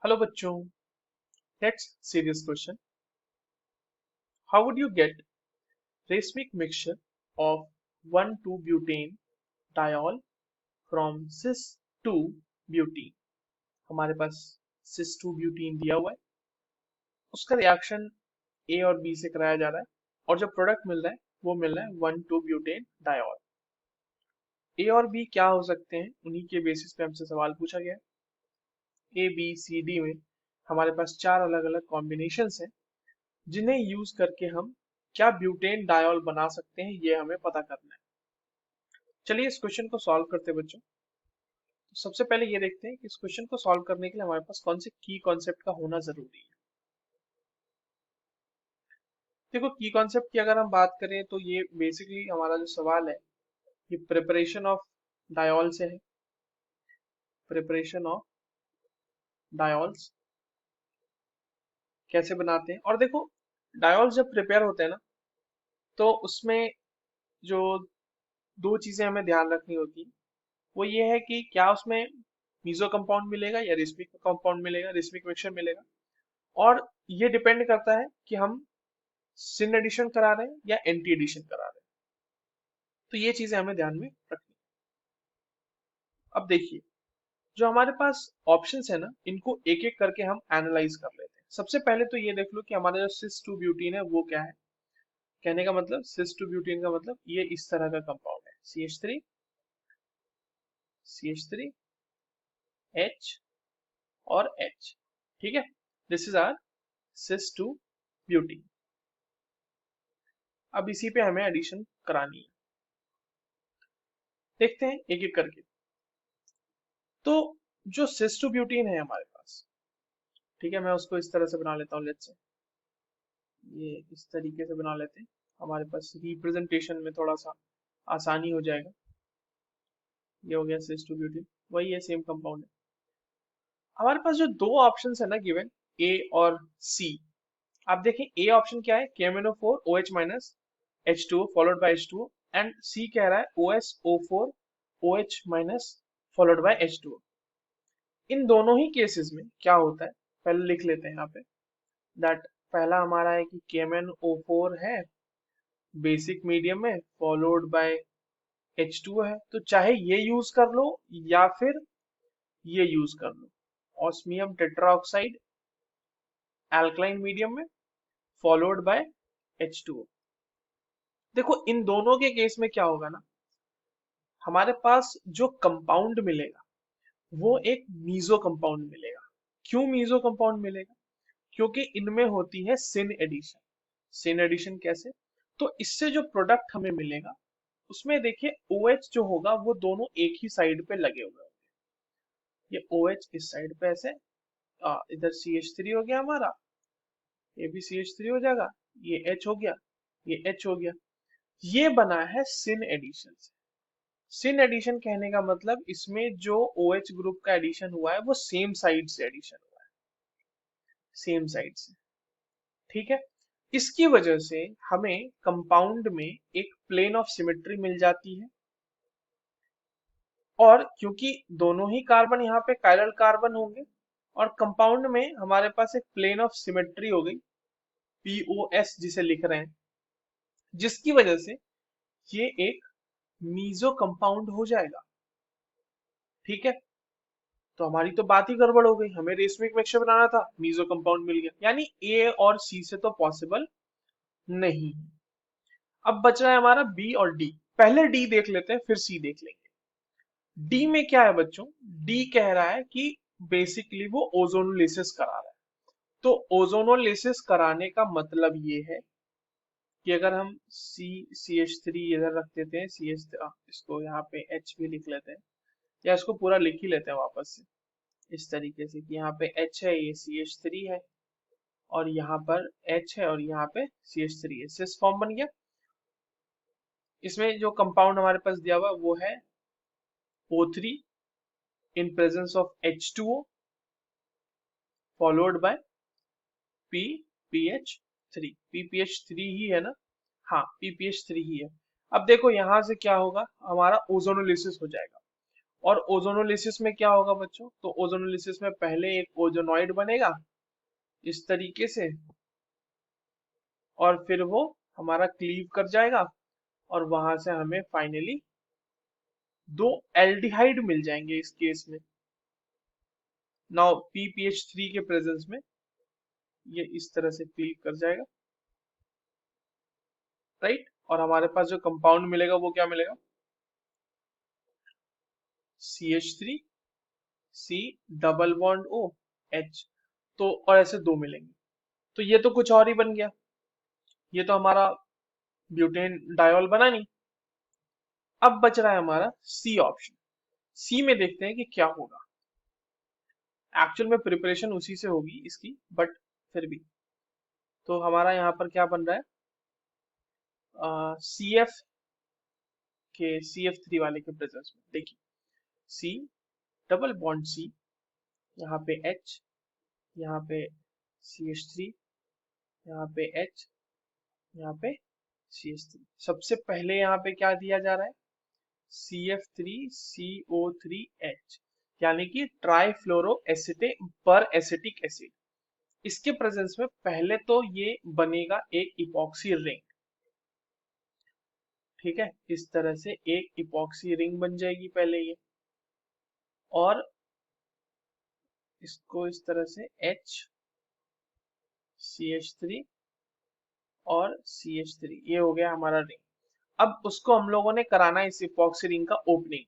Hello bachcho, let's see this question. How would you get racemic mixture of 1,2-butane diol from cis-2-butene? हमारे पास cis-2-butene दिया हुआ है, उसका reaction A और B से कराया जा रहा है और जो प्रोडक्ट मिल रहा है वो मिल रहा है 1,2-ब्यूटेन डायोल। A और B क्या हो सकते हैं, उन्हीं के बेसिस पे हमसे सवाल पूछा गया है। A, B, C, D में हमारे पास चार अलग अलग कॉम्बिनेशंस हैं जिन्हें यूज करके हम क्या ब्यूटेन डायोल बना सकते हैं, ये हमें पता करना है। चलिए इस क्वेश्चन को सॉल्व करते हैं बच्चों। तो सबसे पहले ये देखते हैं कि इस क्वेश्चन को सॉल्व करने के लिए हमारे पास कौन से की कॉन्सेप्ट का होना जरूरी है। देखो, की कॉन्सेप्ट की अगर हम बात करें तो ये बेसिकली हमारा जो सवाल है ये प्रिपरेशन ऑफ डायोल से है। प्रिपरेशन ऑफ डायोल्स कैसे बनाते हैं, और देखो डायोल्स जब प्रिपेयर होते हैं ना तो उसमें जो दो चीजें हमें ध्यान रखनी होती है वो ये है कि क्या उसमें मीजो कंपाउंड मिलेगा या रिस्मिक कंपाउंड मिलेगा, रिस्मिक मिक्सचर मिलेगा। और ये डिपेंड करता है कि हम सिन एडिशन करा रहे हैं या एंटी एडिशन करा रहे हैं। तो ये चीजें हमें ध्यान में रखनी है। अब देखिए, जो हमारे पास ऑप्शंस है ना, इनको एक एक करके हम एनालाइज कर लेते हैं। सबसे पहले तो ये देख लो कि हमारा जो सिस टू ब्यूटीन है वो क्या है। कहने का मतलब सिस टू ब्यूटीन का मतलब ये इस तरह का कंपाउंड है, CH3 H और H। ठीक है, this is R cis two butene. अब इसी पे हमें एडिशन करानी है। देखते हैं एक एक करके। तो जो सिस टू ब्यूटीन है हमारे पास, ठीक है, मैं उसको इस तरह से बना लेता हूँ। लेट्स से ये इस तरीके से बना लेते हैं, हमारे पास रिप्रेजेंटेशन में थोड़ा सा आसानी हो जाएगा। ये हो गया सिस टू ब्यूटीन, वही है, सेम कंपाउंड है। हमारे पास जो दो ऑप्शन है ना गिवन, ए और सी। आप देखें ए ऑप्शन क्या है, KMnO4 OH minus H2O followed by H2O, and C कह रहा है OSO4 OH minus followed by H2O। इन दोनों ही केसेस में क्या होता है, पहले लिख लेते हैं यहाँ पे दैट पहला हमारा है कि KMnO4 है बेसिक मीडियम में फॉलोड बाय H2O है, तो चाहे ये यूज कर लो या फिर ये यूज कर लो, ऑस्मियम टेट्राऑक्साइड एल्कलाइन मीडियम में फॉलोड बाय H2O। देखो इन दोनों के केस में क्या होगा ना, हमारे पास जो कंपाउंड मिलेगा वो एक मीजो कंपाउंड मिलेगा। क्यों मीजो कंपाउंड मिलेगा? क्योंकि इनमें होती है सिन एडिशन। सिन एडिशन कैसे? तो इससे जो प्रोडक्ट हमें मिलेगा उसमें देखिए OH जो होगा वो दोनों एक ही साइड पे लगे हुए होंगे। ये OH इस साइड पे ऐसे, इधर CH3 हो गया हमारा, ये भी CH3 हो जाएगा, ये H हो गया, ये H हो गया। ये बना है सिन एडिशन से। सिन एडिशन कहने का मतलब इसमें जो OH ग्रुप का एडिशन हुआ है वो सेम साइड से एडिशन हुआ है, सेम साइड से। ठीक है, इसकी वजह से हमें कंपाउंड में एक प्लेन ऑफ सिमेट्री मिल जाती है। और क्योंकि दोनों ही कार्बन यहाँ पे कायरल कार्बन होंगे और कंपाउंड में हमारे पास एक प्लेन ऑफ सिमेट्री हो गई, POS जिसे लिख रहे हैं, जिसकी वजह से ये एक मीजो कंपाउंड हो जाएगा। ठीक है, तो हमारी तो बात ही गड़बड़ हो गई, हमें रेशमिक मिक्सचर बनाना था, मीजो कंपाउंड मिल गया, यानी ए और सी से तो पॉसिबल नहीं। अब बच रहा है हमारा बी और डी। पहले डी देख लेते हैं फिर सी देख लेंगे। डी में क्या है बच्चों, डी कह रहा है कि बेसिकली वो ओजोनोलिसिस करा रहा है। तो ओजोनोलिसिस कराने का मतलब ये है कि अगर हम CH3 इधर रख देते हैं, इसको यहाँ पे H भी लिख लेते हैं, या इसको पूरा लिख ही लेते हैं वापस से इस तरीके से कि यहाँ पे H है, ये CH3 है, और यहाँ पर H है और यहाँ पे CH3 है, सिस फॉर्म बन गया। इसमें जो कंपाउंड हमारे पास दिया हुआ वो है O3 in presence of H2O followed bye PPH3। PPH3 ही है ना, हाँ PPH3 ही है। अब देखो यहाँ से क्या होगा, हमारा ओजोनोलिसिस हो जाएगा। और ओजोनोलिसिस में क्या होगा बच्चों, तो ओजोनोलिसिस में पहले एक ओजोनॉइड बनेगा इस तरीके से, और फिर वो हमारा क्लीव कर जाएगा, और वहां से हमें फाइनली दो एल्डिहाइड मिल जाएंगे इस केस में। नाउ PPH3 के प्रेजेंस में ये इस तरह से क्लीव कर जाएगा, राइट। और हमारे पास जो कंपाउंड मिलेगा वो क्या मिलेगा, CH3 C double bond O H। तो और ऐसे दो मिलेंगे, तो ये तो कुछ और ही बन गया, ये तो हमारा ब्यूटेन डायोल बना नहीं। अब बच रहा है हमारा सी ऑप्शन। सी में देखते हैं कि क्या होगा। एक्चुअल में प्रिपरेशन उसी से होगी इसकी, बट फिर भी तो हमारा यहाँ पर क्या बन रहा है, CF के CF3 वाले के प्रेजेंस में देखिए, C डबल बॉन्ड C, यहाँ पे H, यहाँ पे CH3, यहाँ पे H, यहाँ पे CH3। सबसे पहले यहाँ पे क्या दिया जा रहा है, CF3CO3H, यानी कि ट्राइफ्लोरो एसिटे पर एसिटिक एसिड। इसके प्रेजेंस में पहले तो ये बनेगा एक इपॉक्सी रिंग, ठीक है, इस तरह से एक इपॉक्सी रिंग बन जाएगी पहले ये, और इसको इस तरह से HCH3 और CH3, ये हो गया हमारा रिंग। अब उसको हम लोगों ने कराना है इस इपॉक्सी रिंग का ओपनिंग,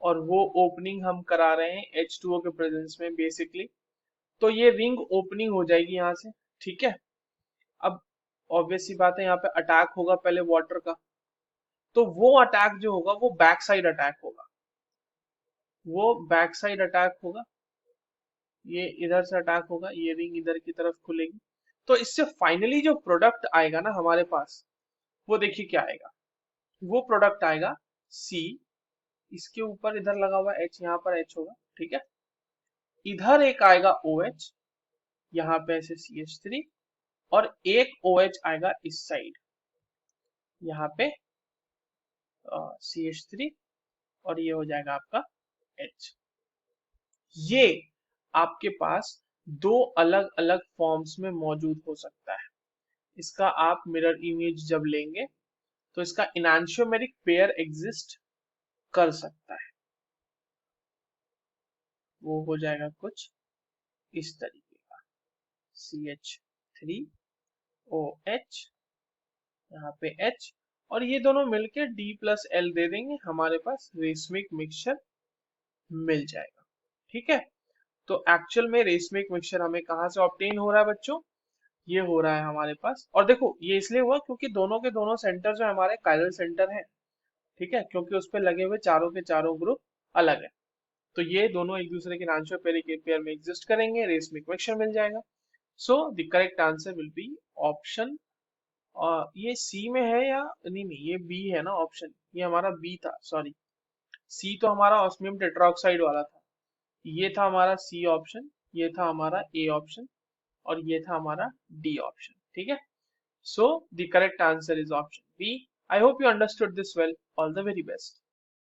और वो ओपनिंग हम करा रहे हैं H2O के प्रेजेंस में बेसिकली। तो ये रिंग ओपनिंग हो जाएगी यहाँ से, ठीक है। अब ऑब्वियस सी बात है, यहाँ पे अटैक होगा पहले वाटर का, तो वो अटैक जो होगा वो बैक साइड अटैक होगा, वो बैक साइड अटैक होगा, ये इधर से अटैक होगा, ये रिंग इधर की तरफ खुलेगी। तो इससे फाइनली जो प्रोडक्ट आएगा ना हमारे पास, वो देखिए क्या आएगा, वो प्रोडक्ट आएगा C, इसके ऊपर इधर लगा हुआ H, यहाँ पर H होगा, ठीक है। इधर एक आएगा OH, यहाँ पे ऐसे CH3, और एक OH आएगा इस साइड, यहाँ पे CH3, और ये हो जाएगा आपका H। ये आपके पास दो अलग अलग फॉर्म्स में मौजूद हो सकता है। इसका आप मिरर इमेज जब लेंगे तो इसका इनांशियोमेरिक पेयर एग्जिस्ट कर सकता है, वो हो जाएगा कुछ इस तरीके का, CH3OH, यहाँ पे H, और ये दोनों मिलके D+L दे देंगे, हमारे पास रेशमिक मिक्सचर मिल जाएगा, ठीक है। तो एक्चुअल में रेशमिक मिक्सचर हमें कहाँ से ऑब्टेन हो रहा है बच्चों, ये हो रहा है हमारे पास, और देखो ये इसलिए हुआ क्योंकि दोनों के दोनों सेंटर जो हमारे कायरल सेंटर हैं, ठीक है, क्योंकि उस पे लगे हुए चारों के चारों ग्रुप अलग है। तो ये दोनों एक दूसरे के एनांशियोमेरिक पेयर में एग्जिस्ट करेंगे, रेशमिक मिक्सचर मिल जाएगा। So the correct answer will be option, ये सी में है या नहीं, नहीं ये बी है ना ऑप्शन, ये हमारा बी था, सॉरी। सी तो हमारा ऑस्मियम टेट्राऑक्साइड वाला था, ये था हमारा सी ऑप्शन, ये था हमारा ए ऑप्शन, और ये था हमारा डी ऑप्शन, ठीक है। So the correct answer is option B. I hope you understood this well. All the very best.